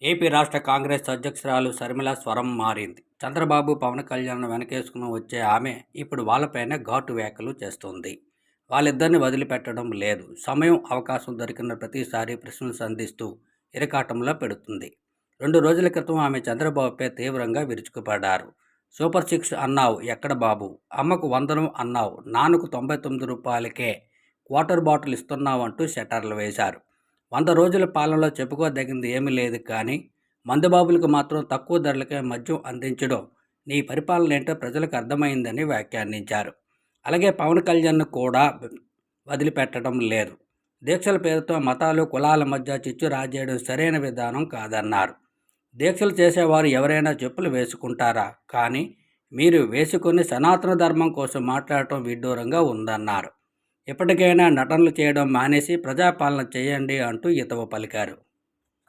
AP రాష్ట్ర కాంగ్రెస్ అధ్యక్షురాలు షర్మిల స్వరం మారింది. చంద్రబాబు, పవన్ కళ్యాణ్ను వెనకేసుకుని వచ్చే ఆమె ఇప్పుడు వాళ్ళపైనే ఘాటు వ్యాఖ్యలు చేస్తోంది. వాళ్ళిద్దరిని వదిలిపెట్టడం లేదు. సమయం, అవకాశం దొరికిన ప్రతిసారి ప్రశ్నలు సంధిస్తూ ఇరకాటంలో పెడుతుంది. 2 రోజుల క్రితం ఆమె చంద్రబాబుపై తీవ్రంగా విరుచుకుపడ్డారు. సూపర్ సిక్స్ అన్నావు ఎక్కడ బాబు? అమ్మకు వందనం అన్నావు, నాన్నకు 99 రూపాయలకే వాటర్ బాటిల్ ఇస్తున్నావు అంటూ షట్టర్లు వేశారు. 100 రోజుల పాలనలో చెప్పుకోదగింది ఏమీ లేదు కానీ మందుబాబులకు మాత్రం తక్కువ ధరలకే మద్యం అందించడం నీ పరిపాలన ఏంటో ప్రజలకు అర్థమైందని వ్యాఖ్యానించారు. అలాగే పవన్ కళ్యాణ్ను కూడా వదిలిపెట్టడం లేదు. దీక్షల పేరుతో మతాలు, కులాల మధ్య చిచ్చు రాజేయడం సరైన విధానం కాదన్నారు. దీక్షలు చేసేవారు ఎవరైనా చెప్పులు వేసుకుంటారా? కానీ మీరు వేసుకుని సనాతన ధర్మం కోసం మాట్లాడటం విడ్డూరంగా ఉందన్నారు. ఇప్పటికైనా నటనలు చేయడం మానేసి ప్రజాపాలన చేయండి అంటూ హితవు పలికారు.